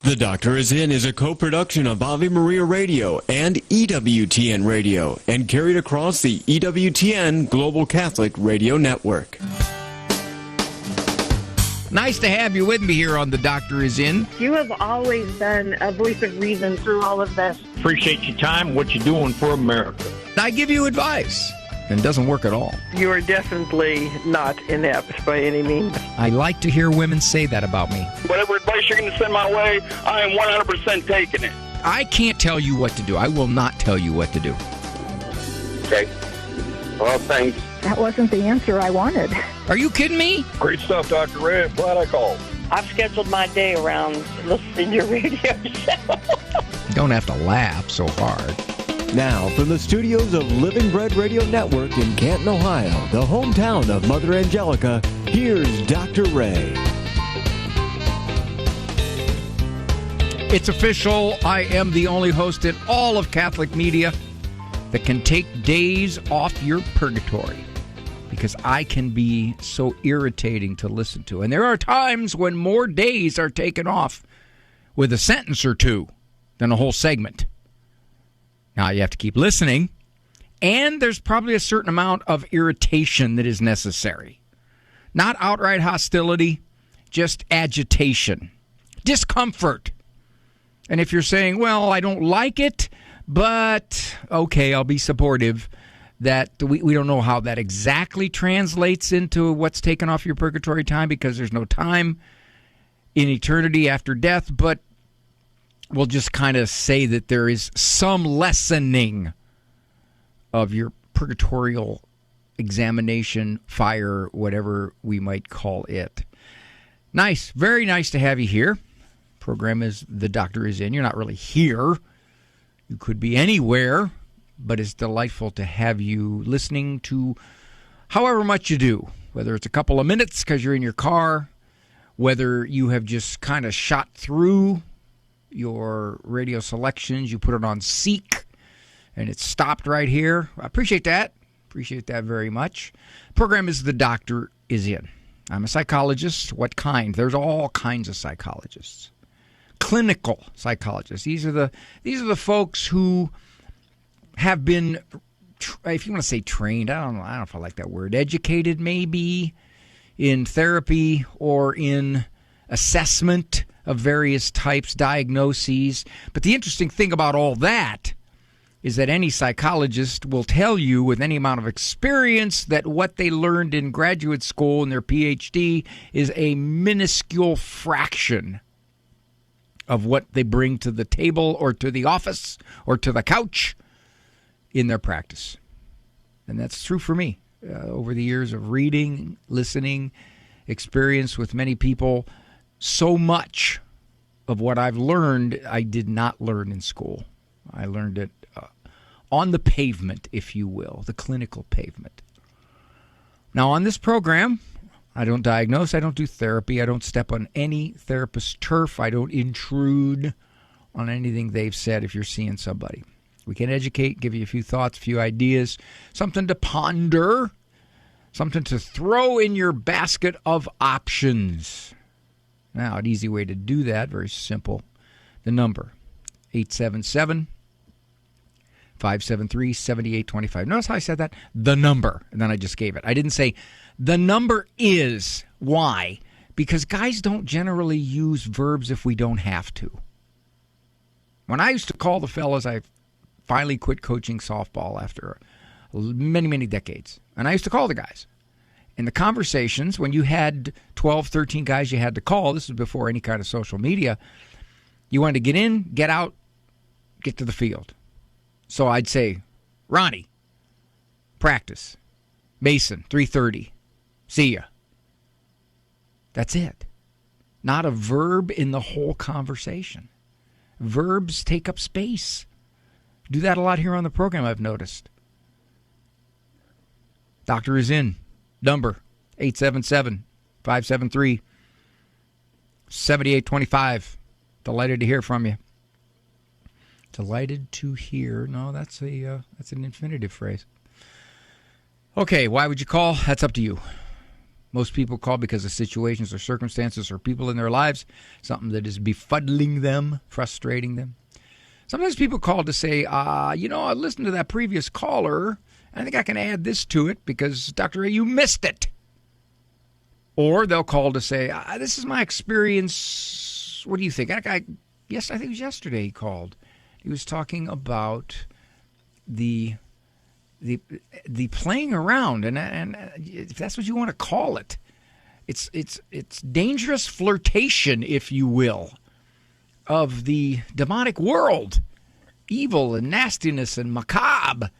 The Doctor Is In is a co-production of Ave Maria Radio and EWTN Radio and carried across the EWTN Global Catholic Radio Network. Nice to have you with me here on The Doctor Is In. You have always been a voice of reason through all of this. Appreciate your time, what you're doing for America. I give you advice, and it doesn't work at all. You are definitely not inept by any means. I like to hear women say that about me. Whatever advice you're going to send my way, I am 100% taking it. I can't tell you what to do. I will not tell you what to do. Okay. Well, thanks. That wasn't the answer I wanted. Are you kidding me? Great stuff, Dr. Red. Glad I called. I've scheduled my day around listening to your radio show. Don't have to laugh so hard. Now, from the studios of Living Bread Radio Network in Canton, Ohio, the hometown of Mother Angelica, here's Dr. Ray. It's official. I am the only host in all of Catholic media that can take days off your purgatory, because I can be so irritating to listen to. And there are times when more days are taken off with a sentence or two than a whole segment. Now, you have to keep listening, and there's probably a certain amount of irritation that is necessary. Not outright hostility, just agitation, discomfort. And if you're saying, well, I don't like it, but okay, I'll be supportive, that we don't know how that exactly translates into what's taken off your purgatory time, because there's no time in eternity after death, but we'll just kind of say that there is some lessening of your purgatorial examination, fire, whatever we might call it. Nice, very nice to have you here. Program is The Doctor Is In. You're not really here. You could be anywhere, but it's delightful to have you listening to however much you do, whether it's a couple of minutes because you're in your car, whether you have just kind of shot through your radio selections, you put it on Seek, and it stopped right here. I appreciate that. Appreciate that very much. Program is The Doctor Is In. I'm a psychologist. What kind? There's all kinds of psychologists. Clinical psychologists. These are the folks who have been, if you want to say trained, I don't know if I like that word, educated maybe in therapy or in assessment of various types, diagnoses. But the interesting thing about all that is that any psychologist will tell you with any amount of experience that what they learned in graduate school and their PhD is a minuscule fraction of what they bring to the table or to the office or to the couch in their practice. And that's true for me. Over the years of reading, listening, experience with many people, so much of what I've learned, I did not learn in school. I learned it on the pavement, if you will, the clinical pavement. Now, on this program, I don't diagnose, I don't do therapy, I don't step on any therapist's turf, I don't intrude on anything they've said if you're seeing somebody. We can educate, give you a few thoughts, a few ideas, something to ponder, something to throw in your basket of options. Now, an easy way to do that, very simple, the number, 877-573-7825. Notice how I said that? The number, and then I just gave it. I didn't say, the number is. Why? Because guys don't generally use verbs if we don't have to. When I used to call the fellas, I finally quit coaching softball after many, many decades. And I used to call the guys. In the conversations, when you had 12, 13 guys you had to call, this was before any kind of social media, you wanted to get in, get out, get to the field. So I'd say, Ronnie, practice. Mason, 3:30. See ya. That's it. Not a verb in the whole conversation. Verbs take up space. Do that a lot here on the program, I've noticed. Doctor Is In. Number, 877-573-7825. Delighted to hear from you. Delighted to hear. No, that's an infinitive phrase. Okay, why would you call? That's up to you. Most people call because of situations or circumstances or people in their lives, something that is befuddling them, frustrating them. Sometimes people call to say, I listened to that previous caller. I think I can add this to it because, Dr. A, you missed it. Or they'll call to say, this is my experience. What do you think? Yes, I think it was yesterday he called. He was talking about the playing around, and if that's what you want to call it, it's dangerous flirtation, if you will, of the demonic world, evil and nastiness and macabre.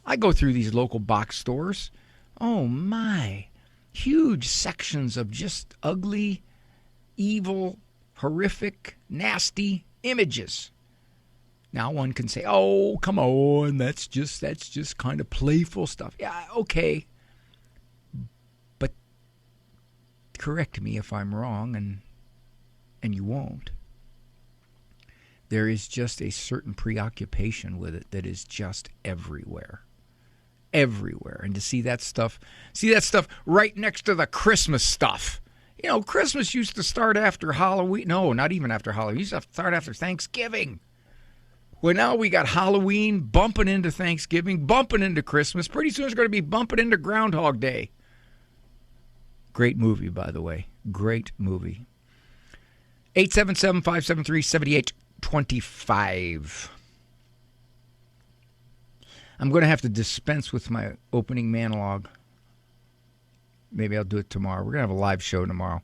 I go through these local box stores. Oh my, huge sections of just ugly, evil, horrific, nasty images. Now one can say, "Oh, come on, that's just kind of playful stuff." Yeah, okay. But correct me if I'm wrong, and you won't. There is just a certain preoccupation with it that is just everywhere. Everywhere. And to see that stuff right next to the Christmas stuff. You know, Christmas used to start after Halloween. No, not even after Halloween. It used to start after Thanksgiving. Well, now we got Halloween bumping into Thanksgiving, bumping into Christmas. Pretty soon it's going to be bumping into Groundhog Day. Great movie, by the way. Great movie. 877-573-7825. I'm going to have to dispense with my opening monologue. Maybe I'll do it tomorrow. We're going to have a live show tomorrow.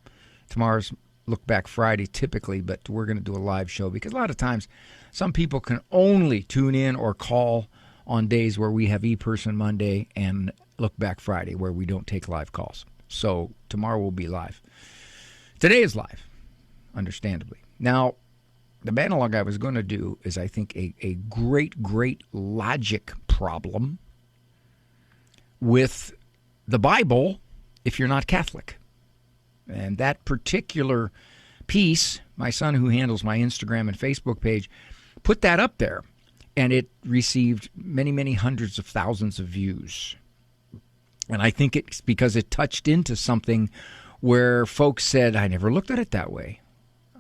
Tomorrow's Look Back Friday typically, but we're going to do a live show because a lot of times some people can only tune in or call on days where we have ePerson Monday and Look Back Friday where we don't take live calls. So tomorrow will be live. Today is live, understandably. Now, the monologue I was going to do is, I think, a great, great logic problem with the Bible if you're not Catholic. And that particular piece, my son who handles my Instagram and Facebook page, put that up there. And it received many, many hundreds of thousands of views. And I think it's because it touched into something where folks said, I never looked at it that way.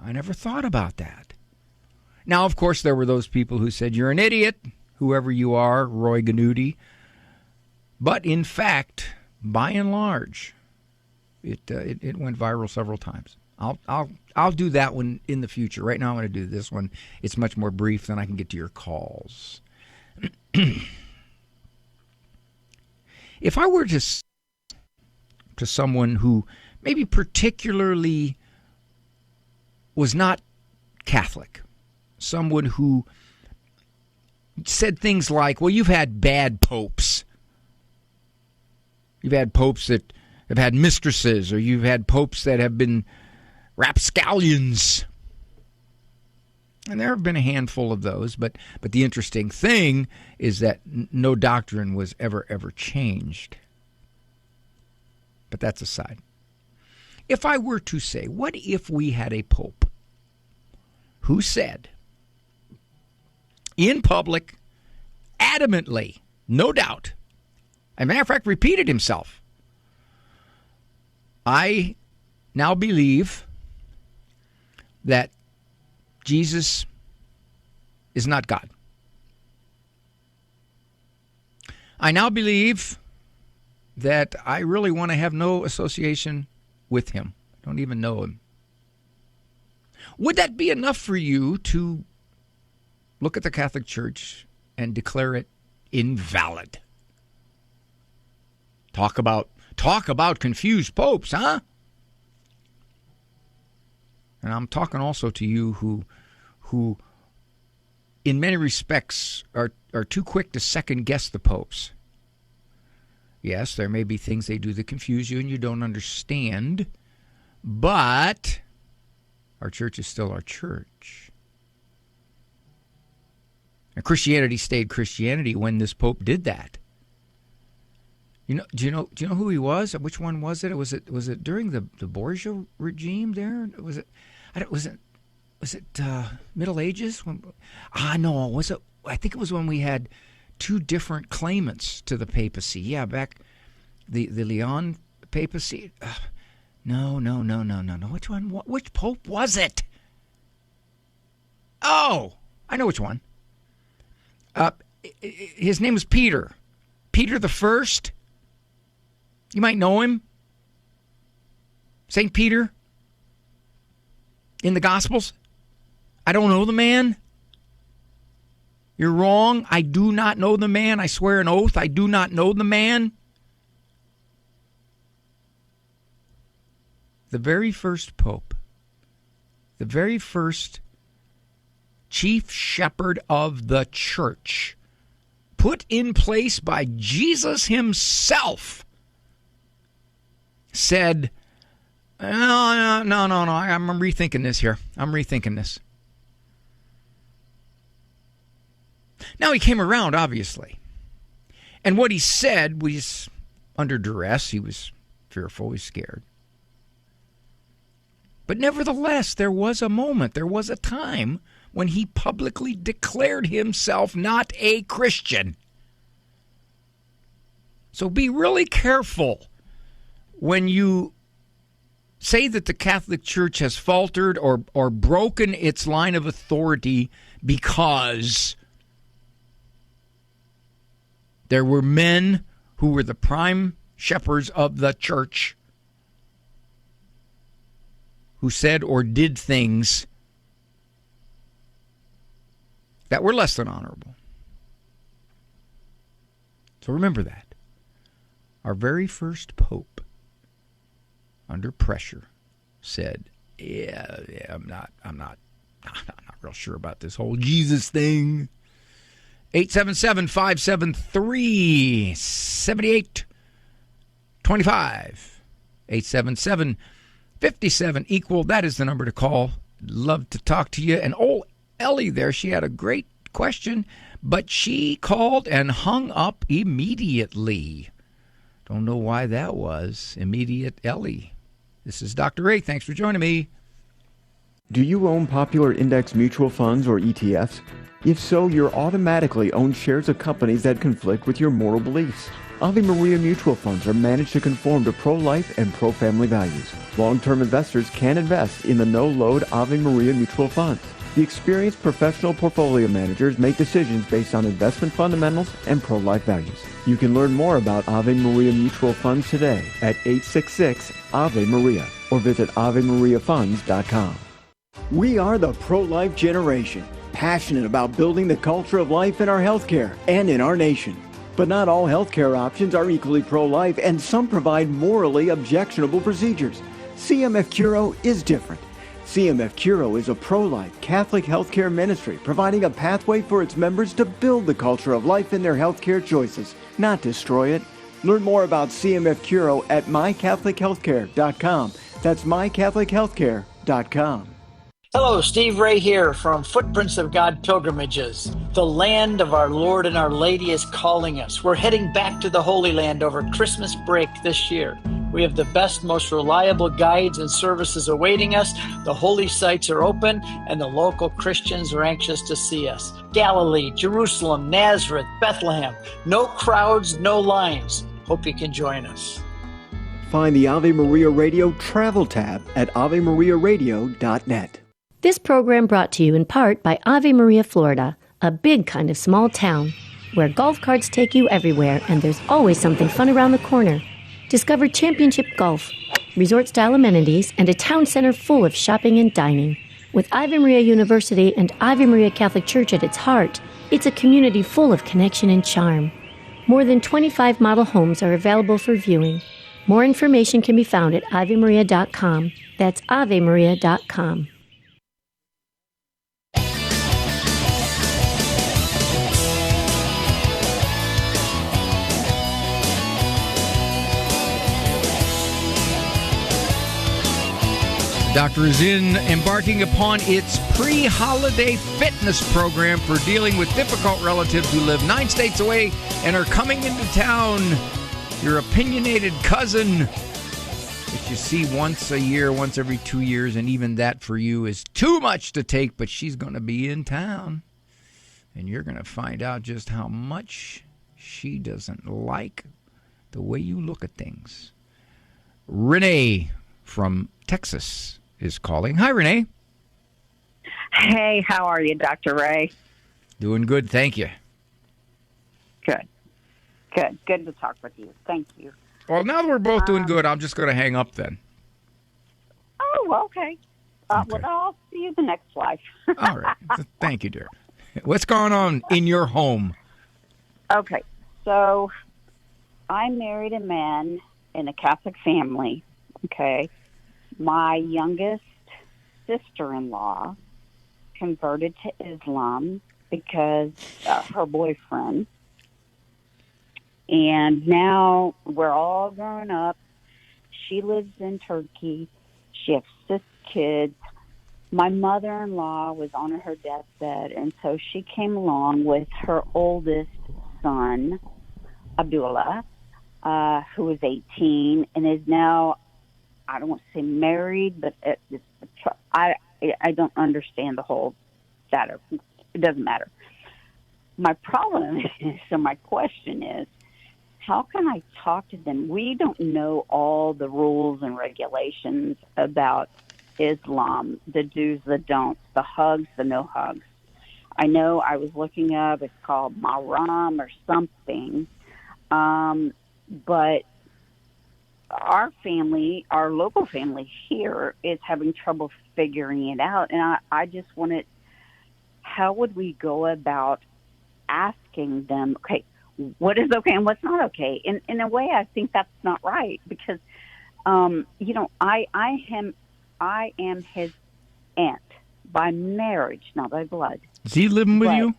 I never thought about that. Now, of course, there were those people who said, you're an idiot, whoever you are, Roy Ganuti. But in fact, by and large, it went viral several times. I'll do that one in the future. Right now I'm going to do this one. It's much more brief, then I can get to your calls. If I were to someone who maybe particularly was not Catholic, someone who said things like, well, you've had bad popes. You've had popes that have had mistresses, or you've had popes that have been rapscallions. And there have been a handful of those, but the interesting thing is that no doctrine was ever changed. But that's aside. If I were to say, what if we had a pope who said, in public, adamantly, no doubt, as a matter of fact, repeated himself, I now believe that Jesus is not God. I now believe that I really want to have no association with him. I don't even know him. Would that be enough for you to look at the Catholic Church and declare it invalid? Talk about confused popes, huh? And I'm talking also to you who in many respects are too quick to second guess the popes. Yes, there may be things they do that confuse you and you don't understand, but our church is still our church. And Christianity stayed Christianity when this pope did that. Do you know who he was? Which one was it? Was it during the Borgia regime there? Was it Middle Ages? No, was it? I think it was when we had two different claimants to the papacy. Yeah, back the Leon papacy. No. Which one? Which pope was it? Oh, I know which one. His name was Peter. Peter the First. You might know him. St. Peter in the Gospels. I don't know the man. You're wrong. I do not know the man. I swear an oath, I do not know the man. The very first pope, the very first chief shepherd of the church, put in place by Jesus himself, said, no, I'm rethinking this here. I'm rethinking this. Now, he came around, obviously. And what he said was under duress. He was fearful. He was scared. But nevertheless, there was a moment, there was a time when he publicly declared himself not a Christian. So be really careful when you say that the Catholic Church has faltered or broken its line of authority because there were men who were the prime shepherds of the church who said or did things that were less than honorable. So remember that. Our very first pope, under pressure, said, I'm not real sure about this whole Jesus thing. 877-573-7825. 877-57 That is the number to call. Love to talk to you. And old Ellie there, she had a great question, but she called and hung up immediately. Don't know why that was. Immediate Ellie. This is Dr. Ray. Thanks for joining me. Do you own popular index mutual funds or ETFs? If so, you're automatically own shares of companies that conflict with your moral beliefs. Ave Maria mutual funds are managed to conform to pro-life and pro-family values. Long-term investors can invest in the no-load Ave Maria mutual funds. The experienced professional portfolio managers make decisions based on investment fundamentals and pro-life values. You can learn more about Ave Maria mutual funds today at 866-AVE-MARIA or visit AveMariaFunds.com. We are the pro-life generation, passionate about building the culture of life in our healthcare and in our nation. But not all healthcare options are equally pro-life, and some provide morally objectionable procedures. CMF Curo is different. CMF Curo is a pro-life Catholic healthcare ministry providing a pathway for its members to build the culture of life in their healthcare choices, not destroy it. Learn more about CMF Curo at mycatholichealthcare.com. That's mycatholichealthcare.com. Hello, Steve Ray here from Footprints of God Pilgrimages. The land of our Lord and Our Lady is calling us. We're heading back to the Holy Land over Christmas break this year. We have the best, most reliable guides and services awaiting us. The holy sites are open, and the local Christians are anxious to see us. Galilee, Jerusalem, Nazareth, Bethlehem. No crowds, no lines. Hope you can join us. Find the Ave Maria Radio travel tab at AveMariaRadio.net. This program brought to you in part by Ave Maria, Florida, a big kind of small town where golf carts take you everywhere and there's always something fun around the corner. Discover championship golf, resort-style amenities, and a town center full of shopping and dining. With Ave Maria University and Ave Maria Catholic Church at its heart, it's a community full of connection and charm. More than 25 model homes are available for viewing. More information can be found at AveMaria.com. That's AveMaria.com. Doctor is embarking upon its pre-holiday fitness program for dealing with difficult relatives who live 9 states away and are coming into town. Your opinionated cousin that you see once a year, once every 2 years, and even that for you is too much to take, but she's going to be in town. And you're going to find out just how much she doesn't like the way you look at things. Renee from Texas is calling. Hi, Renee. Hey, how are you, Dr. Ray? Doing good, thank you. Good. Good to talk with you. Thank you. Well, now that we're both doing good, I'm just going to hang up then. Oh, well, okay. Well, I'll see you the next life. All right. Thank you, dear. What's going on in your home? Okay, so I married a man in a Catholic family, okay? My youngest sister-in-law converted to Islam because her boyfriend. And now we're all grown up. She lives in Turkey. She has 6 kids. My mother-in-law was on her deathbed, and so she came along with her oldest son, Abdullah, who is 18 and is now, I don't want to say married, but I don't understand the whole matter. It doesn't matter. My problem is, so my question is, how can I talk to them? We don't know all the rules and regulations about Islam, the do's, the don'ts, the hugs, the no hugs. I know I was looking up, it's called Maram or something, but our family, our local family here is having trouble figuring it out. And I just wanted, how would we go about asking them, okay, what is okay and what's not okay? In a way, I think that's not right because, I am his aunt by marriage, not by blood. Is he living with you?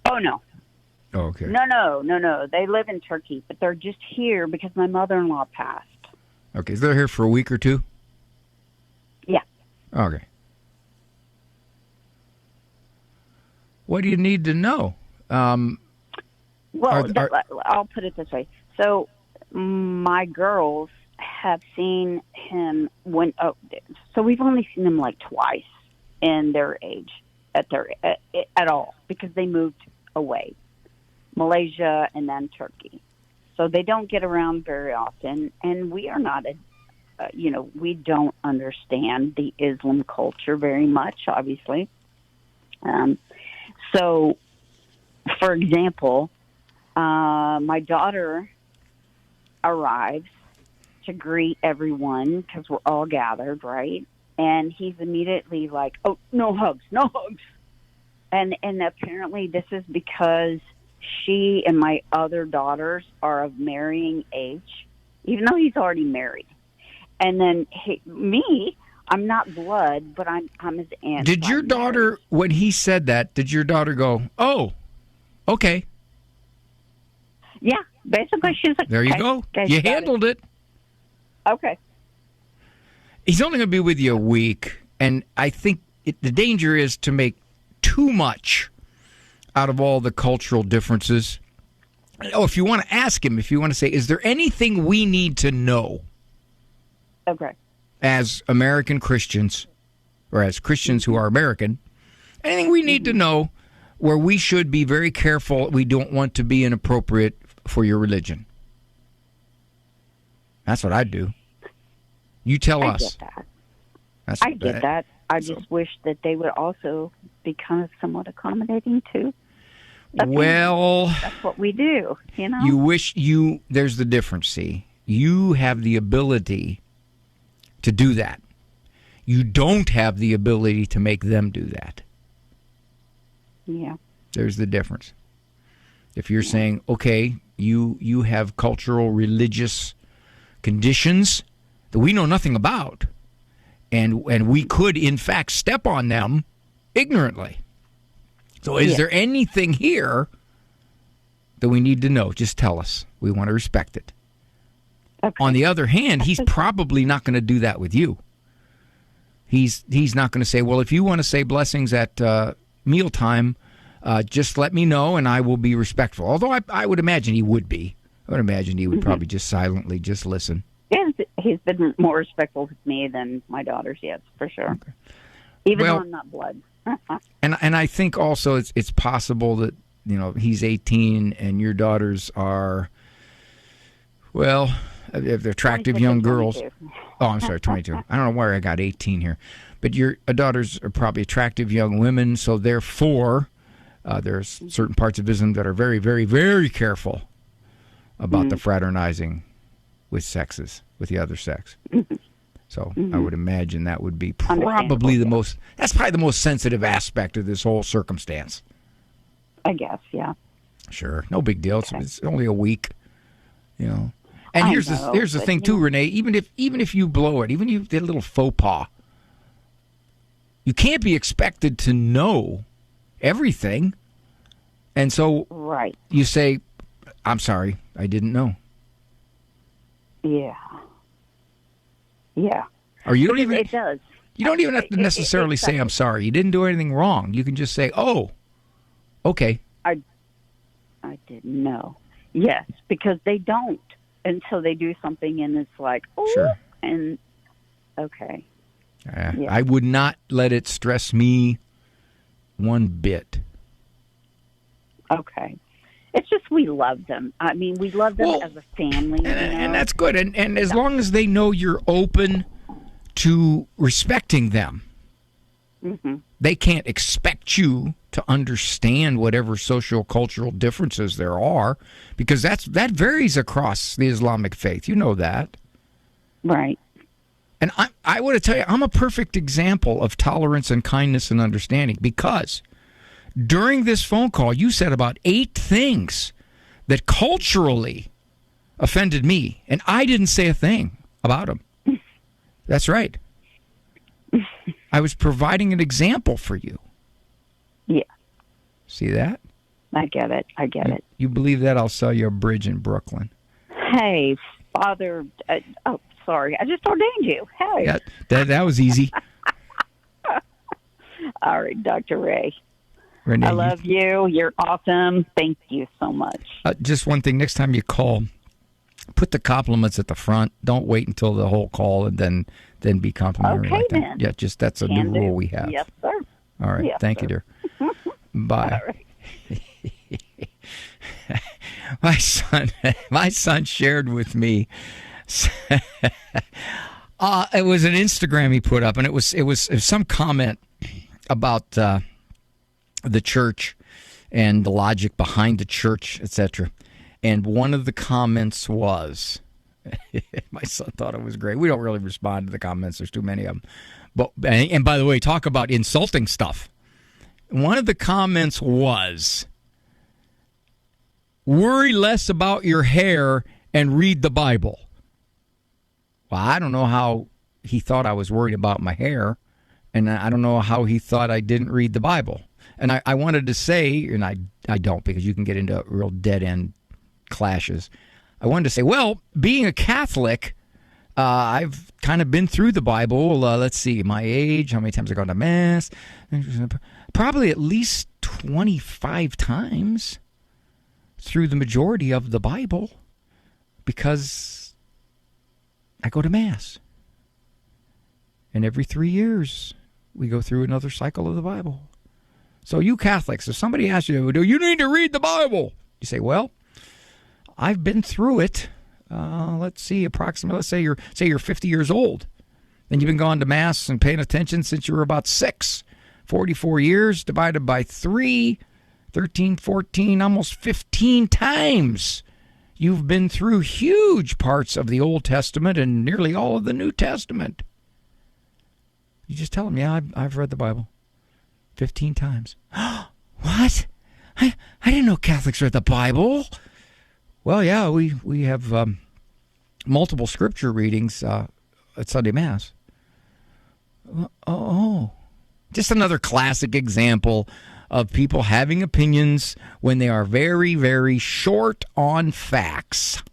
Oh, no. Oh, okay. No. They live in Turkey, but they're just here because my mother-in-law passed. Okay, so they're here for a week or two? Yeah. Okay. What do you need to know? I'll put it this way. So my girls have seen him so we've only seen him like twice in their age at all because they moved away, Malaysia and then Turkey. So they don't get around very often, and we are not we don't understand the Islam culture very much, obviously. So, for example, my daughter arrives to greet everyone because we're all gathered, right? And he's immediately like, "Oh, no hugs, no hugs." And apparently this is because she and my other daughters are of marrying age, even though he's already married. And then I'm not blood, but I'm his aunt. Did your daughter, when he said that, did your daughter go, "Oh, okay"? Yeah, basically she's like, there you go. You handled it. Okay. He's only going to be with you a week, and I think the danger is to make too much out of all the cultural differences. Oh, if you want to ask him, if you want to say, is there anything we need to know? Okay. As American Christians, or as Christians who are American, anything we need to know where we should be very careful we don't want to be inappropriate for your religion. That's what I'd do. You tell us. I get that. I just wish that they would also be kind of somewhat accommodating too. Well, that's what we do, you know? You wish there's the difference, see. You have the ability to do that. You don't have the ability to make them do that. Yeah. There's the difference. If you're saying, okay, you have cultural, religious conditions that we know nothing about, and we could, in fact, step on them ignorantly. So is there anything here that we need to know? Just tell us. We want to respect it. Okay. On the other hand, he's probably not going to do that with you. He's not going to say, well, if you want to say blessings at mealtime, just let me know and I will be respectful. Although I would imagine he would be. I would imagine he would probably just silently just listen. Yeah, he's been more respectful with me than my daughters, yes, for sure. Okay. Even though I'm not blood. and I think also it's possible that, he's 18 and your daughters are, well, if they're attractive young girls. 22. Oh, I'm sorry, 22. I don't know where I got 18 here. But your daughters are probably attractive young women, so therefore there's certain parts of Islam that are very, very, very careful about the fraternizing with the other sex. So I would imagine that would be probably that's probably the most sensitive aspect of this whole circumstance. I guess, yeah. Sure, no big deal. It's only a week, And here's the thing too, Renee. Even if you blow it, even if you did a little faux pas, you can't be expected to know everything. And so you say, "I'm sorry, I didn't know." Yeah. Yeah. Or you don't even. It does. You don't even have to necessarily say, "I'm sorry." You didn't do anything wrong. You can just say, "Oh, okay." I didn't know. Yes, because they don't. And so they do something and it's like, oh, sure. And okay. Yeah. I would not let it stress me one bit. Okay. It's just we love them. I mean, we love them as a family. And that's good. And as long as they know you're open to respecting them, they can't expect you to understand whatever social cultural differences there are, because that varies across the Islamic faith. You know that. Right. And I want to tell you, I'm a perfect example of tolerance and kindness and understanding, because during this phone call, you said about 8 things that culturally offended me, and I didn't say a thing about them. That's right. I was providing an example for you. Yeah. See that? I get it. You believe that? I'll sell you a bridge in Brooklyn. Hey, Father. Sorry. I just ordained you. Hey. Yeah, that was easy. All right, Dr. Ray. Renee, I love you. You're awesome. Thank you so much. Just one thing. Next time you call, put the compliments at the front. Don't wait until the whole call and then be complimentary. Okay, like that. then. Yeah, that's a new rule we have. Yes, sir. All right. Yes, Thank sir. you, dear. Bye. All right. My son shared with me. It was an Instagram he put up, and it was some comment about the church and the logic behind the church, etc. And one of the comments was, my son thought it was great. We don't really respond to the comments. There's too many of them. But and by the way, talk about insulting stuff. One of the comments was, "Worry less about your hair and read the Bible." Well, I don't know how he thought I was worried about my hair, and I don't know how he thought I didn't read the Bible. And I wanted to say, and I don't, because you can get into real dead-end clashes. I wanted to say, well, being a Catholic, I've kind of been through the Bible. Let's see, my age, how many times I've gone to Mass. Probably at least 25 times through the majority of the Bible, because I go to Mass. And every 3 years, we go through another cycle of the Bible. So you Catholics, if somebody asks you, "Do you need to read the Bible?" You say, "Well, I've been through it. Let's see, approximately. Let's say you're 50 years old, and you've been going to Mass and paying attention since you were about 6. 44 years divided by 3, 13, 14, almost 15 times. You've been through huge parts of the Old Testament and nearly all of the New Testament." You just tell them, "Yeah, I've read the Bible 15 times. What? I didn't know Catholics read the Bible. Well, yeah, we have multiple scripture readings at Sunday Mass. Oh. Just another classic example of people having opinions when they are very, very short on facts.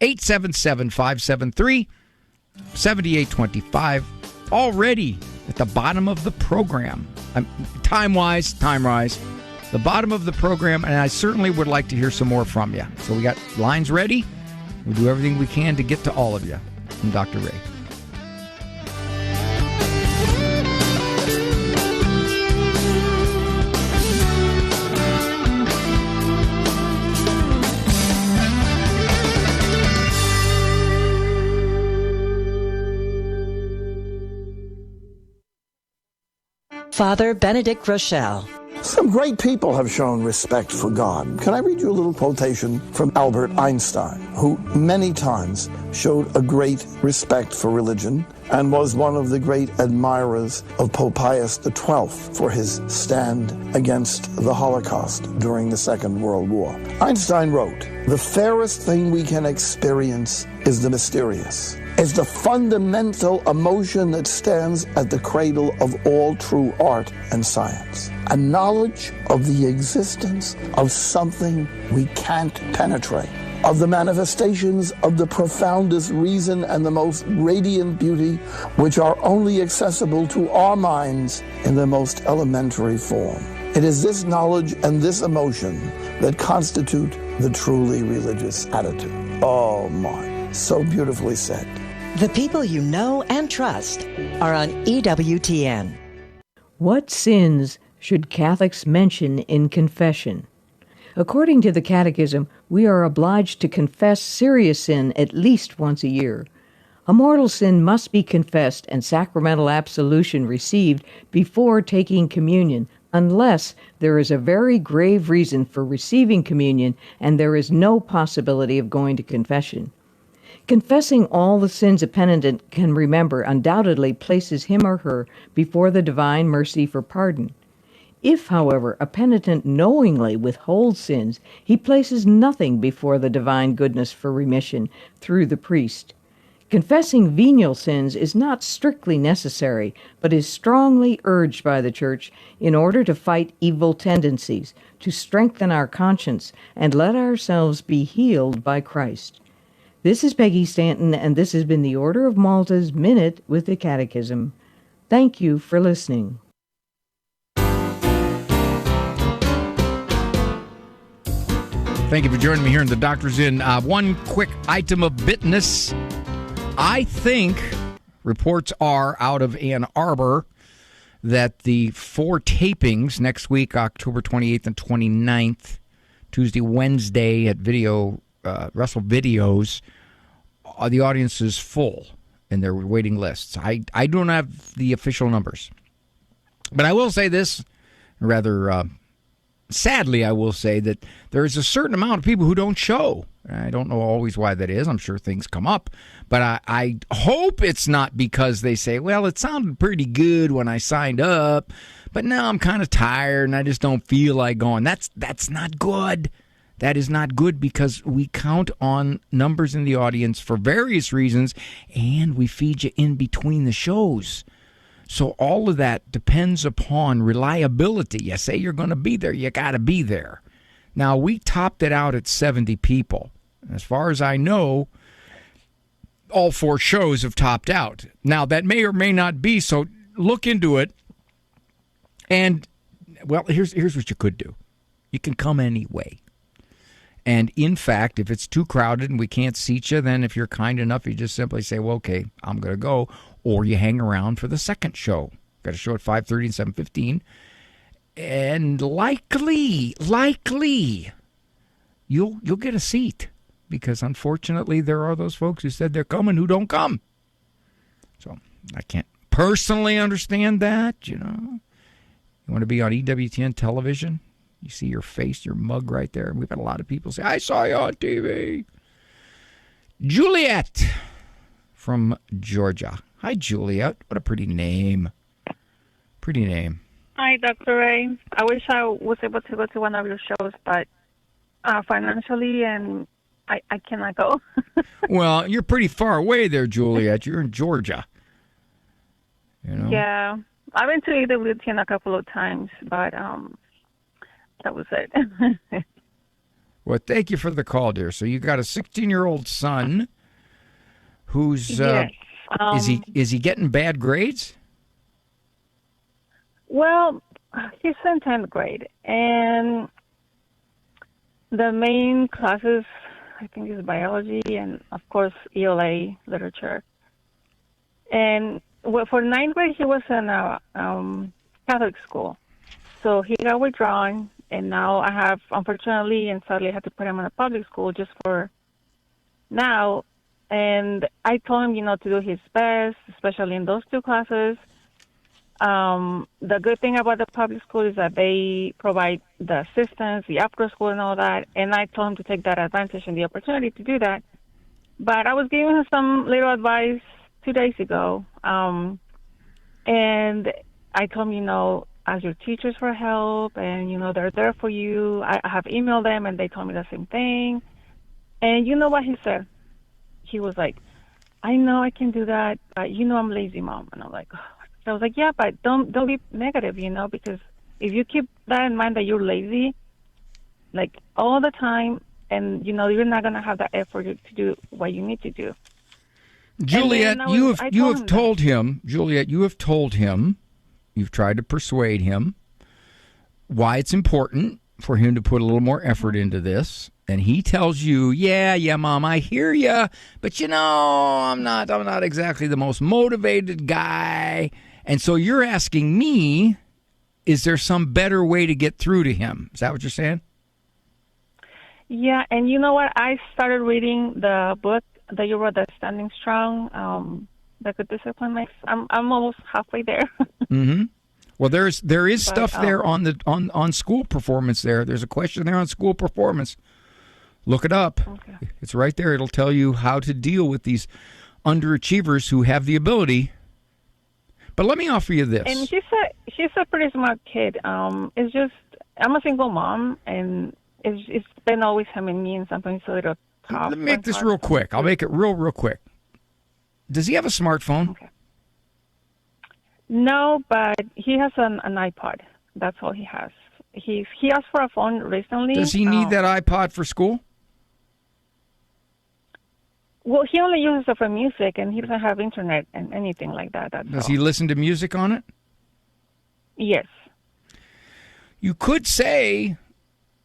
877-573-7825. Already at the bottom of the program. Time-wise, the bottom of the program, and I certainly would like to hear some more from you. So we got lines ready. We'll do everything we can to get to all of you. I'm Dr. Ray. Father Benedict Rochelle. Some great people have shown respect for God. Can I read you a little quotation from Albert Einstein, who many times showed a great respect for religion and was one of the great admirers of Pope Pius XII for his stand against the Holocaust during the Second World War. Einstein wrote, "The fairest thing we can experience is the mysterious. It's the fundamental emotion that stands at the cradle of all true art and science. A knowledge of the existence of something we can't penetrate, of the manifestations of the profoundest reason and the most radiant beauty, which are only accessible to our minds in the most elementary form. It is this knowledge and this emotion that constitute the truly religious attitude." Oh my, so beautifully said. The people you know and trust are on EWTN. What sins should Catholics mention in confession? According to the Catechism, we are obliged to confess serious sin at least once a year. A mortal sin must be confessed and sacramental absolution received before taking communion, unless there is a very grave reason for receiving communion and there is no possibility of going to confession. Confessing all the sins a penitent can remember undoubtedly places him or her before the divine mercy for pardon. If, however, a penitent knowingly withholds sins, he places nothing before the divine goodness for remission through the priest. Confessing venial sins is not strictly necessary, but is strongly urged by the Church in order to fight evil tendencies, to strengthen our conscience, and let ourselves be healed by Christ. This is Peggy Stanton, and this has been the Order of Malta's Minute with the Catechism. Thank you for listening. Thank you for joining me here in the Doctor's Inn. One quick item of business. I think reports are out of Ann Arbor that the 4 tapings next week, October 28th and 29th, Tuesday, Wednesday at Russell Videos, the audience is full and they're waiting lists. I don't have the official numbers. But I will say this, rather sadly, I will say that there is a certain amount of people who don't show. I don't know always why that is. I'm sure things come up. But I hope it's not because they say, well, it sounded pretty good when I signed up, but now I'm kind of tired and I just don't feel like going. That's not good. That is not good because we count on numbers in the audience for various reasons, and we feed you in between the shows. So all of that depends upon reliability. You say you're going to be there, you got to be there. Now, we topped it out at 70 people. As far as I know, all 4 shows have topped out. Now, that may or may not be, so look into it. And, well, here's what you could do. You can come anyway. And, in fact, if it's too crowded and we can't seat you, then if you're kind enough, you just simply say, well, okay, I'm going to go. Or you hang around for the second show. Got a show at 5:30 and 7:15. And likely, you'll get a seat. Because, unfortunately, there are those folks who said they're coming who don't come. So, I can't personally understand that, You want to be on EWTN television? You see your face, your mug right there. We've had a lot of people say, I saw you on TV. Juliet from Georgia. Hi, Juliet. What a pretty name. Pretty name. Hi, Dr. Ray. I wish I was able to go to one of your shows, but financially and I cannot go. Well, you're pretty far away there, Juliet. You're in Georgia. Yeah. I've been to EWTN a couple of times, but that was it. Well, thank you for the call, dear. So you got a 16-year-old son who's yes. Is he getting bad grades? Well, he's in 10th grade, and the main classes, I think, is biology and, of course, ELA, literature. And for 9th grade, he was in a Catholic school. So he got withdrawn, and now I have, unfortunately and sadly, had to put him in a public school just for now. And I told him, to do his best, especially in those 2 classes. The good thing about the public school is that they provide the assistance, the after school and all that. And I told him to take that advantage and the opportunity to do that. But I was giving him some little advice 2 days ago. And I told him, ask your teachers for help, and, they're there for you. I have emailed them, and they told me the same thing. And you know what he said? He was like, I know I can do that, but I'm lazy, Mom. And I'm like, oh. So I was like, yeah, but don't be negative, because if you keep that in mind that you're lazy, like all the time, and, you're not going to have that effort to do what you need to do. Juliet, you have told him, you've tried to persuade him why it's important for him to put a little more effort into this. And he tells you, yeah, Mom, I hear you, but I'm not exactly the most motivated guy. And so you're asking me, is there some better way to get through to him? Is that what you're saying? Yeah, and you know what? I started reading the book that you wrote, The Standing Strong, The Good Discipline Makes. I'm almost halfway there. Mm-hmm. Well, there is stuff there on school performance. There's a question there on school performance. Look it up. Okay. It's right there. It'll tell you how to deal with these underachievers who have the ability. But let me offer you this. And she's a pretty smart kid. It's just I'm a single mom, and it's been always him and me, and sometimes a little tough. Let me make this real quick. I'll make it real quick. Does he have a smartphone? Okay. No, but he has an iPod. That's all he has. He asked for a phone recently. Does he need that iPod for school? Well, he only uses it for music, and he doesn't have internet and anything like that. Does he listen to music on it? Yes. You could say,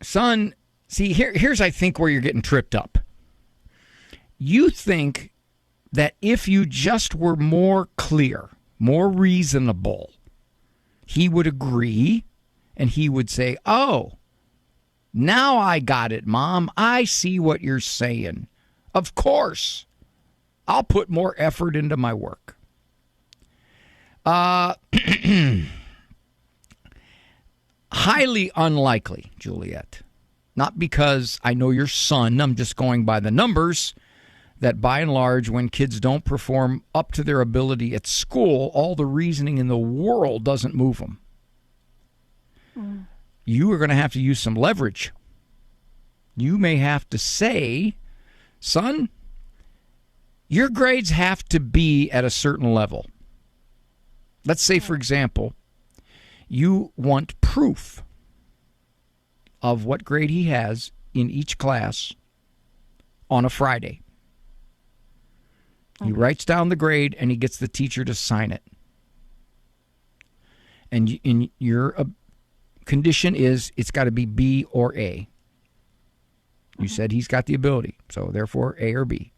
son, see, here's I think where you're getting tripped up. You think that if you just were more clear, more reasonable, he would agree, and he would say, oh, now I got it, Mom. I see what you're saying. Of course, I'll put more effort into my work. Highly unlikely, Juliet. Not because I know your son, I'm just going by the numbers, that by and large, when kids don't perform up to their ability at school, all the reasoning in the world doesn't move them. Mm. You are going to have to use some leverage. You may have to say, son, your grades have to be at a certain level. Let's say, for example, you want proof of what grade he has in each class on a Friday. He writes down the grade, and he gets the teacher to sign it. And your condition is it's got to be B or A. You said he's got the ability, so therefore A or B.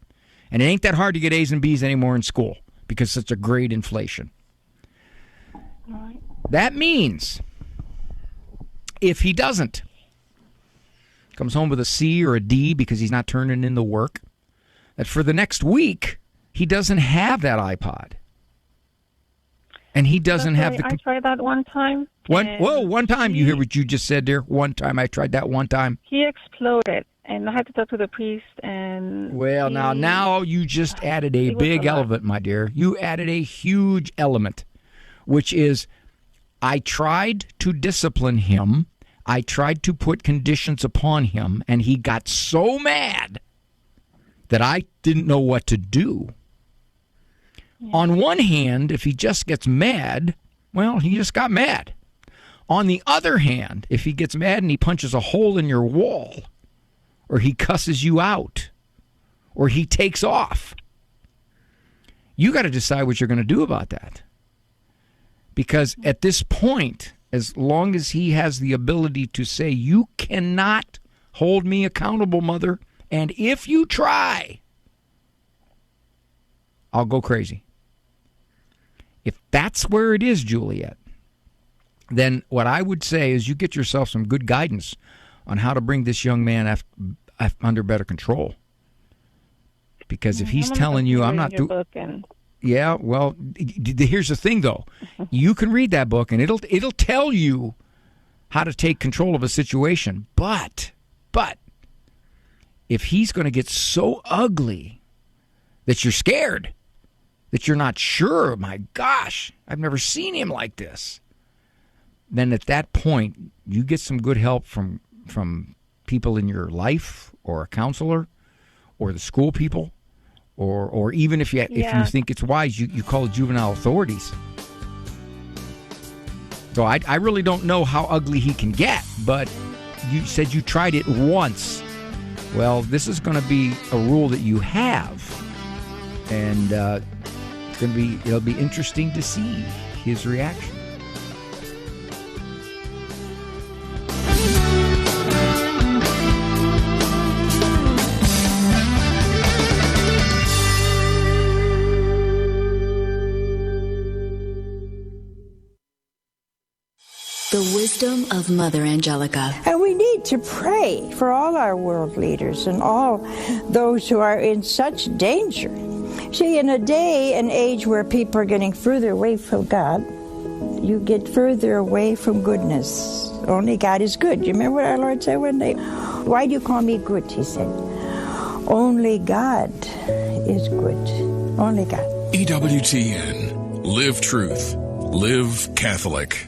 And it ain't that hard to get A's and B's anymore in school because such a grade inflation. Right. That means if he doesn't, comes home with a C or a D because he's not turning in the work, that for the next week, he doesn't have that iPod. And he doesn't have the... I tried that one time. One time. You hear what you just said there? One time. I tried that one time. He exploded, and I had to talk to the priest, and... Well, now you just added a big element, my dear. You added a huge element, which is I tried to discipline him. I tried to put conditions upon him, and he got so mad that I didn't know what to do. Yeah. On one hand, if he just gets mad, well, he just got mad. On the other hand, if he gets mad and he punches a hole in your wall, or he cusses you out, or he takes off, you got to decide what you're going to do about that. Because at this point, as long as he has the ability to say, you cannot hold me accountable, Mother, and if you try, I'll go crazy. If that's where it is, Juliet, then what I would say is you get yourself some good guidance on how to bring this young man under better control. Because if he's telling you, I'm not doing... Yeah, well, here's the thing, though. You can read that book, and it'll tell you how to take control of a situation. But if he's going to get so ugly that you're scared, that you're not sure, my gosh, I've never seen him like this, then at that point, you get some good help from people in your life, or a counselor, or the school people. Or even if you think it's wise, you call the juvenile authorities. So I really don't know how ugly he can get, but you said you tried it once. Well, this is going to be a rule that you have, and it'll be interesting to see his reaction. The wisdom of Mother Angelica. And we need to pray for all our world leaders and all those who are in such danger. See, in a day and age where people are getting further away from God, you get further away from goodness. Only God is good. You remember what our Lord said one day? Why do you call me good? He said. Only God is good. Only God. EWTN. Live truth. Live Catholic.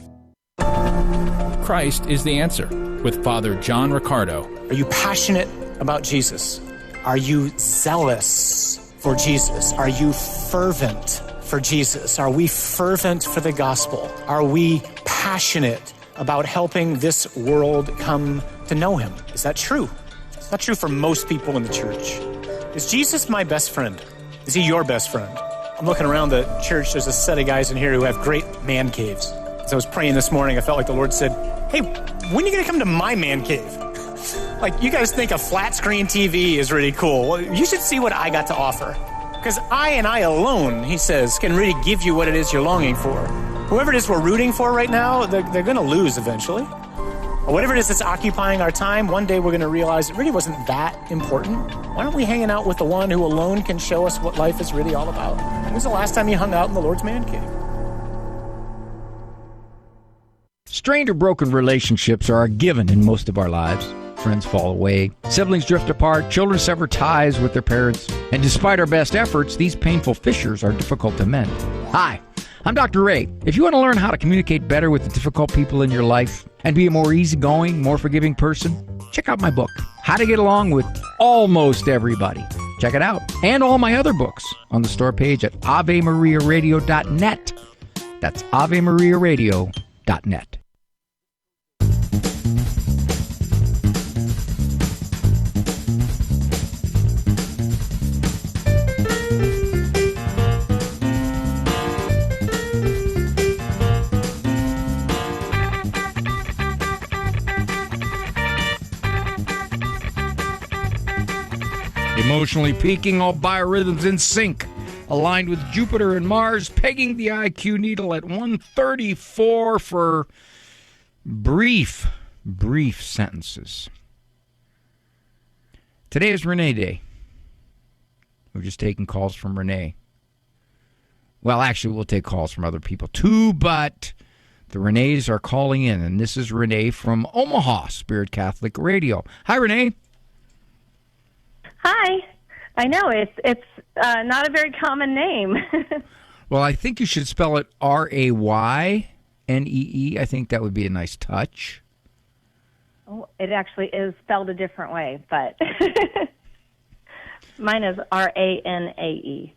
Christ is the answer with Father John Riccardo. Are you passionate about Jesus? Are you zealous for Jesus? Are you fervent for Jesus? Are we fervent for the gospel? Are we passionate about helping this world come to know him? Is that true? It's not true for most people in the church. Is Jesus my best friend? Is he your best friend? I'm looking around the church. There's a set of guys in here who have great man caves. As I was praying this morning, I felt like the Lord said, hey, when are you going to come to my man cave? Like, you guys think a flat screen TV is really cool. Well, you should see what I got to offer. Because I and I alone, he says, can really give you what it is you're longing for. Whoever it is we're rooting for right now, they're going to lose eventually. Or whatever it is that's occupying our time, one day we're going to realize it really wasn't that important. Why aren't we hanging out with the one who alone can show us what life is really all about? When was the last time you hung out in the Lord's man cave? Strained or broken relationships are a given in most of our lives. Friends fall away, siblings drift apart, children sever ties with their parents, and despite our best efforts, these painful fissures are difficult to mend. Hi, I'm Dr. Ray. If you want to learn how to communicate better with the difficult people in your life and be a more easygoing, more forgiving person, check out my book, How to Get Along with Almost Everybody. Check it out. And all my other books on the store page at AveMariaRadio.net. That's AveMariaRadio.net. Emotionally peaking, all biorhythms in sync, aligned with Jupiter and Mars, pegging the IQ needle at 134 for brief sentences. Today is Renee Day. We're just taking calls from Renee. Well, actually, we'll take calls from other people too, but the Renees are calling in, and this is Renee from Omaha, Spirit Catholic Radio. Hi, Renee. Hi. I know, it's not a very common name. Well, I think you should spell it Raynee. I think that would be a nice touch. Oh, it actually is spelled a different way, but mine is Ranae.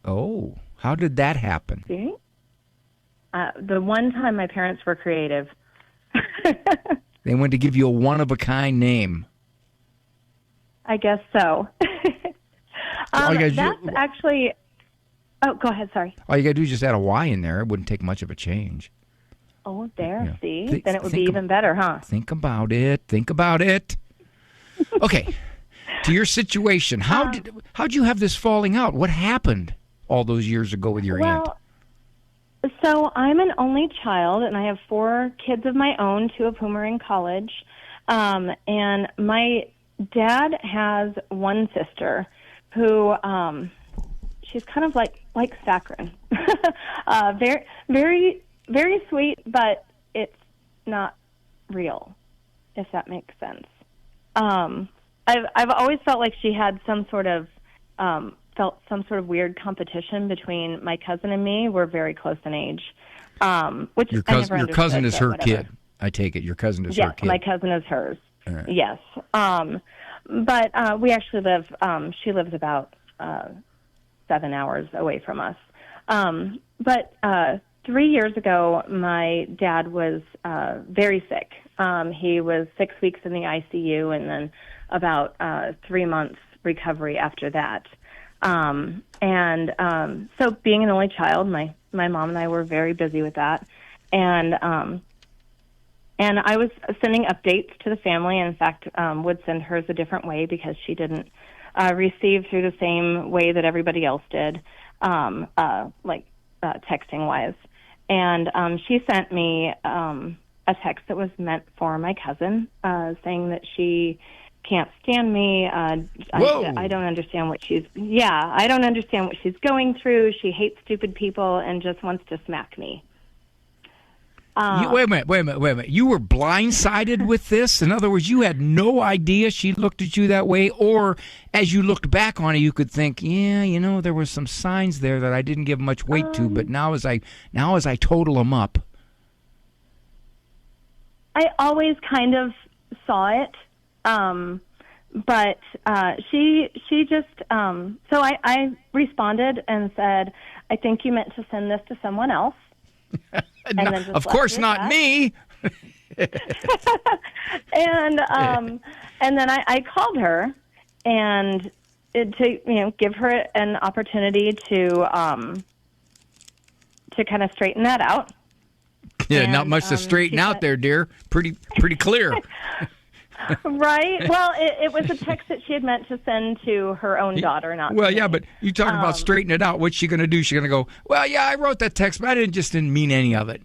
Oh, how did that happen? See? The one time my parents were creative. They wanted to give you a one-of-a-kind name. I guess so. That's actually... Oh, go ahead, sorry. All you got to do is just add a Y in there. It wouldn't take much of a change. Oh, there, Yeah. see? Then it would be even better, huh? Think about it. Okay, to your situation. How'd you have this falling out? What happened all those years ago with your aunt? So I'm an only child, and I have 4 kids of my own, 2 of whom are in college. And my dad has one sister who she's kind of like saccharin. Very, very, very sweet, but it's not real, if that makes sense. I've always felt like she had some sort of weird competition between my cousin and me. We're very close in age. Which your cousin is her kid. I take it your cousin is her kid. Yes, my cousin is hers. Right. Yes. But we actually live. She lives about 7 hours away from us. But 3 years ago, my dad was very sick. He was 6 weeks in the ICU, and then about 3 months recovery after that. So being an only child, my mom and I were very busy with that. And I was sending updates to the family, and in fact, would send hers a different way because she didn't receive through the same way that everybody else did, texting-wise. And she sent me a text that was meant for my cousin, saying that she can't stand me. I don't understand what I don't understand what she's going through. She hates stupid people and just wants to smack me. Wait a minute. You were blindsided with this? In other words, you had no idea she looked at you that way, or as you looked back on it, you could think, there were some signs there that I didn't give much weight to, but now as I total them up. I always kind of saw it, but she just, so I responded and said, I think you meant to send this to someone else. And no, then of course not me. And then I called her and to give her an opportunity to kind of straighten that out. Yeah, not much to straighten out there, dear. Pretty clear. Right. Well, it was a text that she had meant to send to her own daughter, not well, to me. yeah, but you talking about straightening it out. What's she going to do? She's going to go, well, yeah, I wrote that text, but I didn't mean any of it.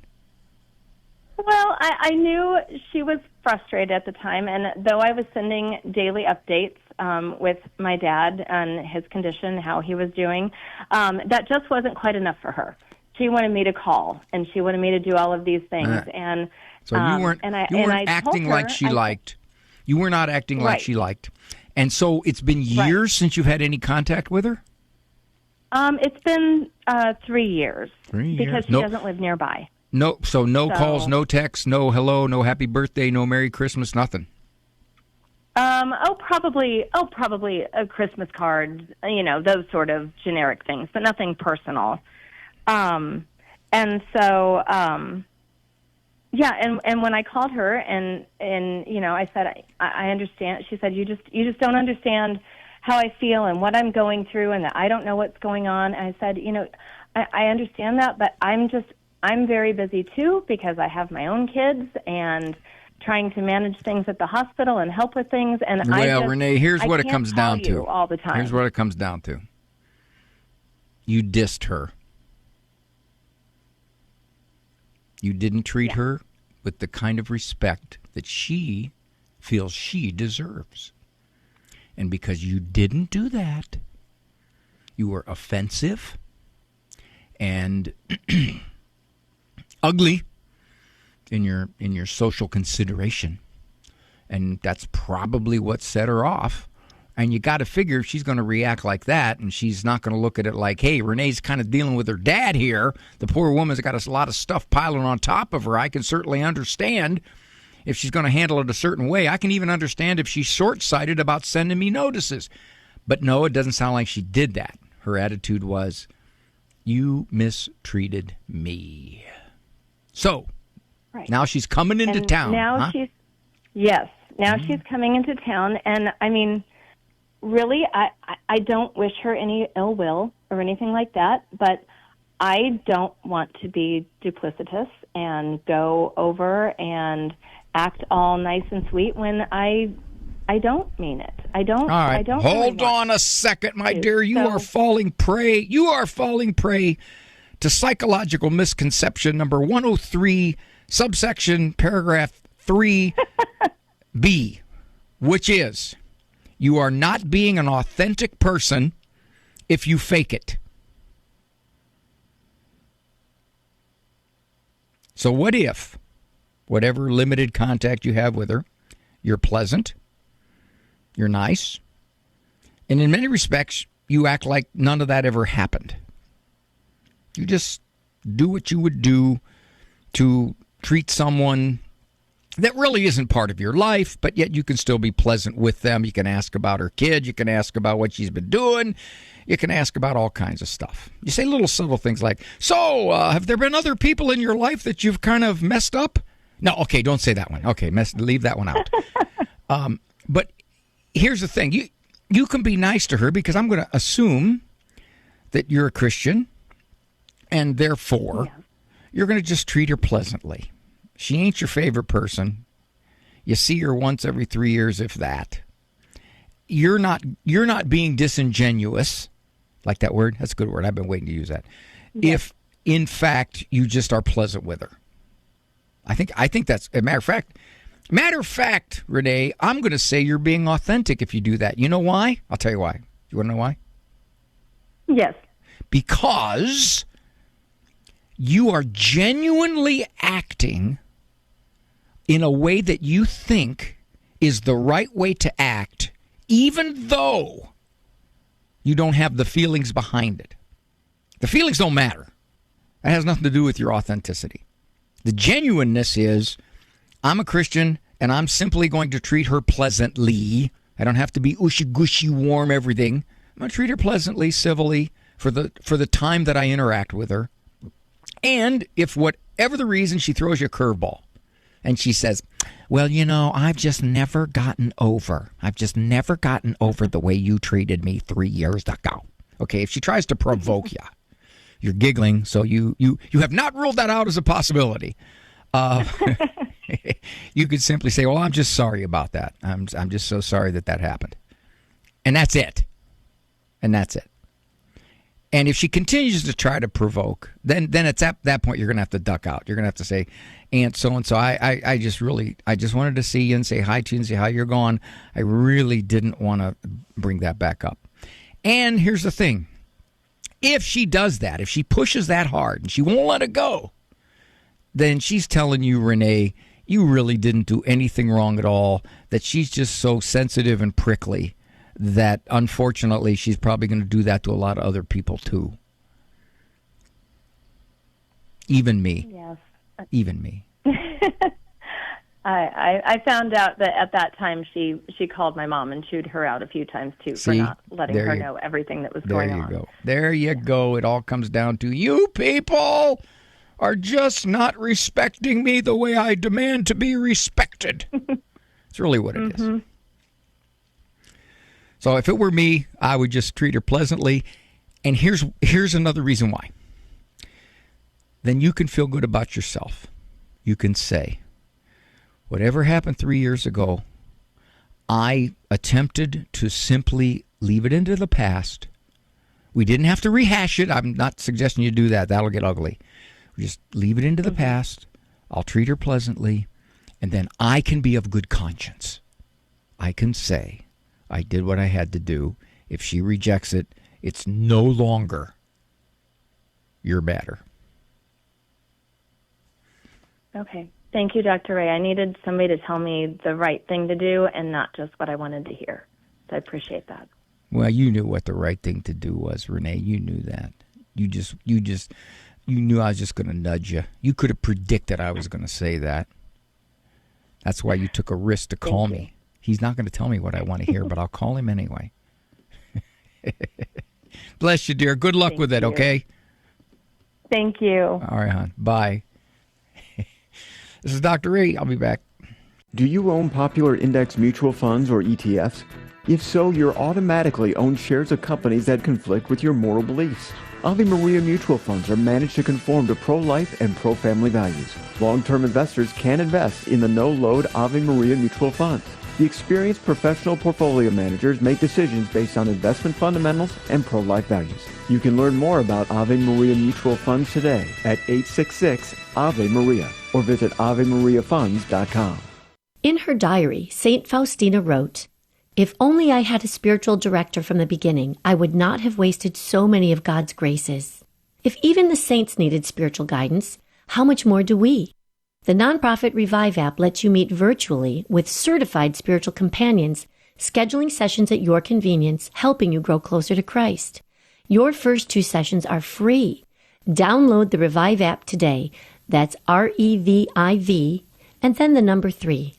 Well, I knew she was frustrated at the time, and though I was sending daily updates with my dad and his condition, how he was doing, that just wasn't quite enough for her. She wanted me to call, and she wanted me to do all of these things. And so you weren't acting like she liked. You were not acting like she liked. And so it's been years since you've had any contact with her? It's been 3 years. 3 years. Because she doesn't live nearby. No, so no calls, no texts, no hello, no happy birthday, no Merry Christmas, nothing. Probably a Christmas card, those sort of generic things, but nothing personal. And so, and when I called her and I said, I understand. She said, you just don't understand how I feel and what I'm going through and that I don't know what's going on. And I said, I understand that, but I'm very busy too because I have my own kids and trying to manage things at the hospital and help with things. And Renee, here's what it comes down to. All the time. Here's what it comes down to. You dissed her. You didn't treat her with the kind of respect that she feels she deserves. And because you didn't do that, you were offensive and ugly in your social consideration. And that's probably what set her off. And you got to figure if she's going to react like that and she's not going to look at it like, hey, Renee's kind of dealing with her dad here. The poor woman's got a lot of stuff piling on top of her. I can certainly understand if she's going to handle it a certain way. I can even understand if she's short-sighted about sending me notices. But no, it doesn't sound like she did that. Her attitude was, you mistreated me. So, now she's coming into town. Now she's coming into town. And, I mean, really, I don't wish her any ill will or anything like that, but I don't want to be duplicitous and go over and act all nice and sweet when I don't mean it. I don't. All right. I don't Hold on a second, my dear. You are falling prey. You are falling prey to psychological misconception number 103, subsection paragraph 3B, which is you are not being an authentic person if you fake it. So what if, whatever limited contact you have with her, you're pleasant, you're nice, and in many respects, you act like none of that ever happened. You just do what you would do to treat someone that really isn't part of your life, but yet you can still be pleasant with them. You can ask about her kid. You can ask about what she's been doing. You can ask about all kinds of stuff. You say little subtle things like, so, have there been other people in your life that you've kind of messed up? No, okay, don't say that one. Okay, leave that one out. But here's the thing. You can be nice to her because I'm going to assume that you're a Christian, and therefore you're going to just treat her pleasantly. She ain't your favorite person. You see her once every 3 years, if that. You're not being disingenuous. Like that word? That's a good word. I've been waiting to use that. Yes. If, in fact, you just are pleasant with her. I think that's a matter of fact, Renee, I'm going to say you're being authentic if you do that. You know why? I'll tell you why. You want to know why? Yes. Because you are genuinely acting in a way that you think is the right way to act, even though you don't have the feelings behind it. The feelings don't matter. That has nothing to do with your authenticity. The genuineness is, I'm a Christian, and I'm simply going to treat her pleasantly. I don't have to be ushy-gushy, warm, everything. I'm going to treat her pleasantly, civilly, for the time that I interact with her. And if whatever the reason she throws you a curveball, and she says, well, I've just never gotten over the way you treated me 3 years ago. Okay, if she tries to provoke you, you're giggling, so you have not ruled that out as a possibility. You could simply say, well, I'm just sorry about that. I'm just so sorry that happened. And that's it. And if she continues to try to provoke, then it's at that point you're going to have to duck out. You're going to have to say, Aunt so-and-so, I just wanted to see you and say hi to you and see how you're going. I really didn't want to bring that back up. And here's the thing. If she does that, if she pushes that hard and she won't let it go, then she's telling you, Renee, you really didn't do anything wrong at all, that she's just so sensitive and prickly that unfortunately she's probably going to do that to a lot of other people too. Even me. Yes. Even me. I found out that at that time she called my mom and chewed her out a few times too for not letting her know everything that was going on. There you go. There you go. It all comes down to you people are just not respecting me the way I demand to be respected. It's really what it is. So if it were me, I would just treat her pleasantly. And here's another reason why. Then you can feel good about yourself. You can say, whatever happened 3 years ago, I attempted to simply leave it into the past. We didn't have to rehash it. I'm not suggesting you do that. That'll get ugly. Just leave it into the past. I'll treat her pleasantly. And then I can be of good conscience. I can say, I did what I had to do. If she rejects it, it's no longer your matter. Okay. Thank you, Dr. Ray. I needed somebody to tell me the right thing to do and not just what I wanted to hear. So I appreciate that. Well, you knew what the right thing to do was, Renee. You knew that. You knew I was just going to nudge you. You could have predicted I was going to say that. That's why you took a risk to call me. He's not going to tell me what I want to hear, but I'll call him anyway. Bless you, dear. Good luck with it, okay? Thank you. All right, hon. Bye. This is Dr. Ray. I'll be back. Do you own popular index mutual funds or ETFs? If so, you're automatically own shares of companies that conflict with your moral beliefs. Ave Maria mutual funds are managed to conform to pro-life and pro-family values. Long-term investors can invest in the no-load Ave Maria mutual funds. The experienced professional portfolio managers make decisions based on investment fundamentals and pro-life values. You can learn more about Ave Maria mutual funds today at 866-AVE-MARIA or visit AveMariaFunds.com. In her diary, St. Faustina wrote, "If only I had a spiritual director from the beginning, I would not have wasted so many of God's graces. If even the saints needed spiritual guidance, How much more do we? The nonprofit Revive app lets you meet virtually with certified spiritual companions, scheduling sessions at your convenience, helping you grow closer to Christ. Your first 2 sessions are free. Download the Revive app today. That's REVIV, and then the number 3.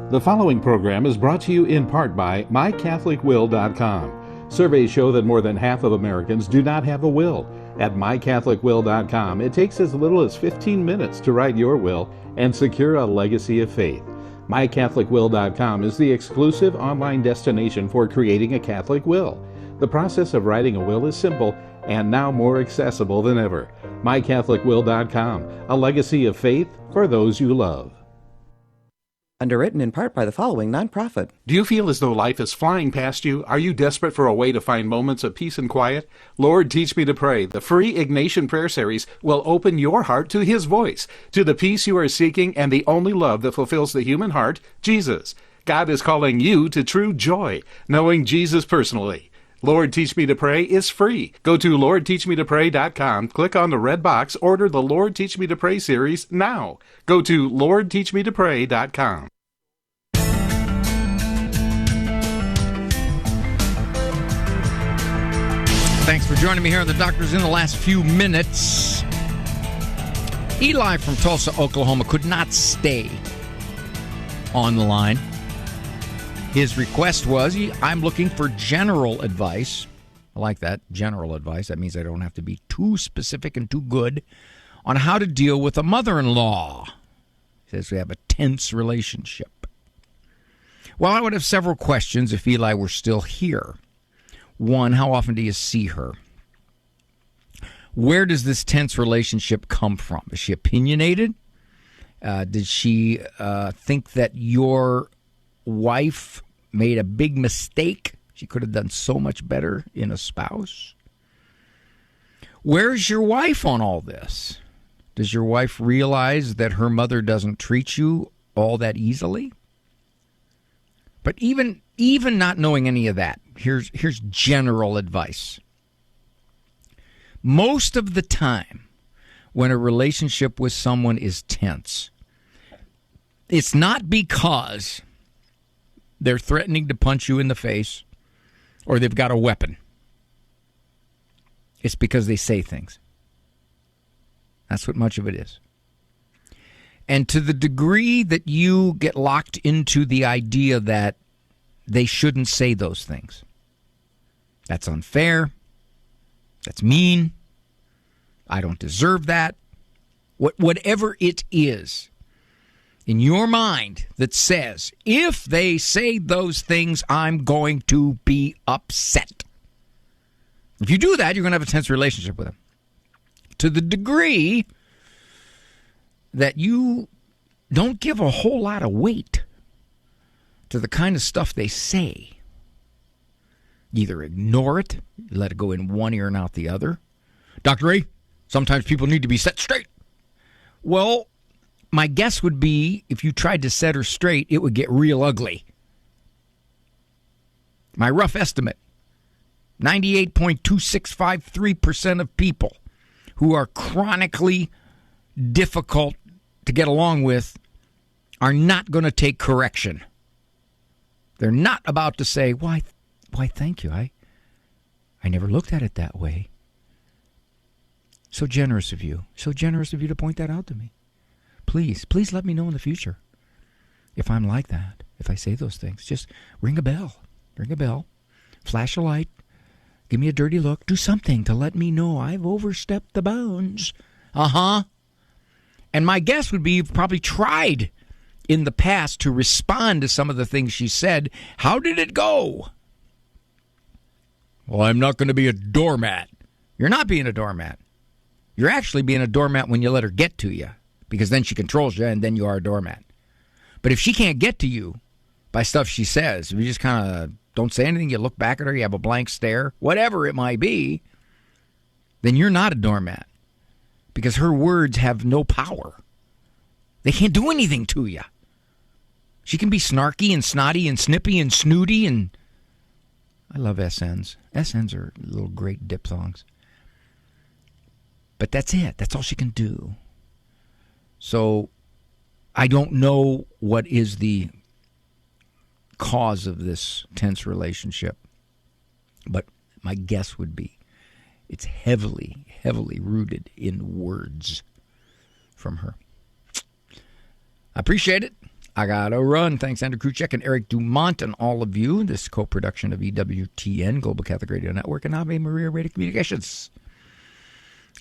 The following program is brought to you in part by MyCatholicWill.com. Surveys show that more than half of Americans do not have a will. At MyCatholicWill.com, it takes as little as 15 minutes to write your will and secure a legacy of faith. MyCatholicWill.com is the exclusive online destination for creating a Catholic will. The process of writing a will is simple and now more accessible than ever. MyCatholicWill.com, a legacy of faith for those you love. Underwritten in part by the following nonprofit. Do you feel as though life is flying past you? Are you desperate for a way to find moments of peace and quiet? Lord, Teach Me to Pray, the free Ignatian prayer series, will open your heart to His voice, to the peace you are seeking and the only love that fulfills the human heart, Jesus. God is calling you to true joy, knowing Jesus personally. Lord, Teach Me to Pray is free. Go to LordTeachMeToPray.com, click on the red box, order the Lord, Teach Me to Pray series now. Go to LordTeachMeToPray.com. Thanks for joining me here on The Doctors in the last few minutes. Eli from Tulsa, Oklahoma could not stay on the line. His request was, I'm looking for general advice. I like that, general advice. That means I don't have to be too specific and too good on how to deal with a mother-in-law. He says we have a tense relationship. Well, I would have several questions if Eli were still here. One, how often do you see her? Where does this tense relationship come from? Is she opinionated? Did she think that your wife made a big mistake? She could have done so much better in a spouse. Where's your wife on all this? Does your wife realize that her mother doesn't treat you all that easily? But even not knowing any of that, here's general advice. Most of the time, when a relationship with someone is tense, it's not because they're threatening to punch you in the face or they've got a weapon. It's because they say things. That's what much of it is. And to the degree that you get locked into the idea that they shouldn't say those things, that's unfair, that's mean, I don't deserve that, whatever it is in your mind that says, if they say those things, I'm going to be upset. If you do that, you're going to have a tense relationship with them. To the degree that you don't give a whole lot of weight to the kind of stuff they say. You either ignore it, you let it go in one ear and out the other. Dr. A, sometimes people need to be set straight. Well, my guess would be if you tried to set her straight, it would get real ugly. My rough estimate, 98.2653% of people who are chronically difficult to get along with are not going to take correction. They're not about to say, why, thank you. I never looked at it that way. So generous of you. So generous of you to point that out to me. Please let me know in the future if I'm like that, if I say those things. Just ring a bell, flash a light, give me a dirty look, do something to let me know I've overstepped the bounds. And my guess would be you've probably tried in the past to respond to some of the things she said. How did it go? Well, I'm not going to be a doormat. You're not being a doormat. You're actually being a doormat when you let her get to you, because then she controls you and then you are a doormat. But if she can't get to you by stuff she says, if you just kind of don't say anything, you look back at her, you have a blank stare, whatever it might be, then you're not a doormat, because her words have no power. They can't do anything to you. She can be snarky and snotty and snippy and snooty, and I love SNs. SNs are little great dip songs. But that's it. That's all she can do. So I don't know what is the cause of this tense relationship, but my guess would be it's heavily, heavily rooted in words from her. I appreciate it. I gotta run. Thanks, Andrew Kruchek and Eric Dumont and all of you. This co-production of EWTN, Global Catholic Radio Network, and Ave Maria Radio Communications.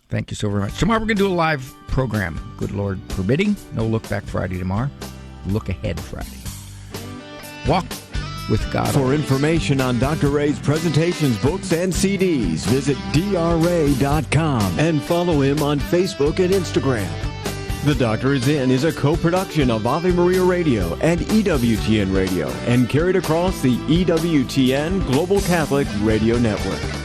Thank you so very much. Tomorrow we're going to do a live program. Good Lord permitting. No Look Back Friday tomorrow. Look Ahead Friday. Walk with God. For information on Dr. Ray's presentations, books, and CDs, visit drray.com and follow him on Facebook and Instagram. The Doctor Is In is a co-production of Ave Maria Radio and EWTN Radio and carried across the EWTN Global Catholic Radio Network.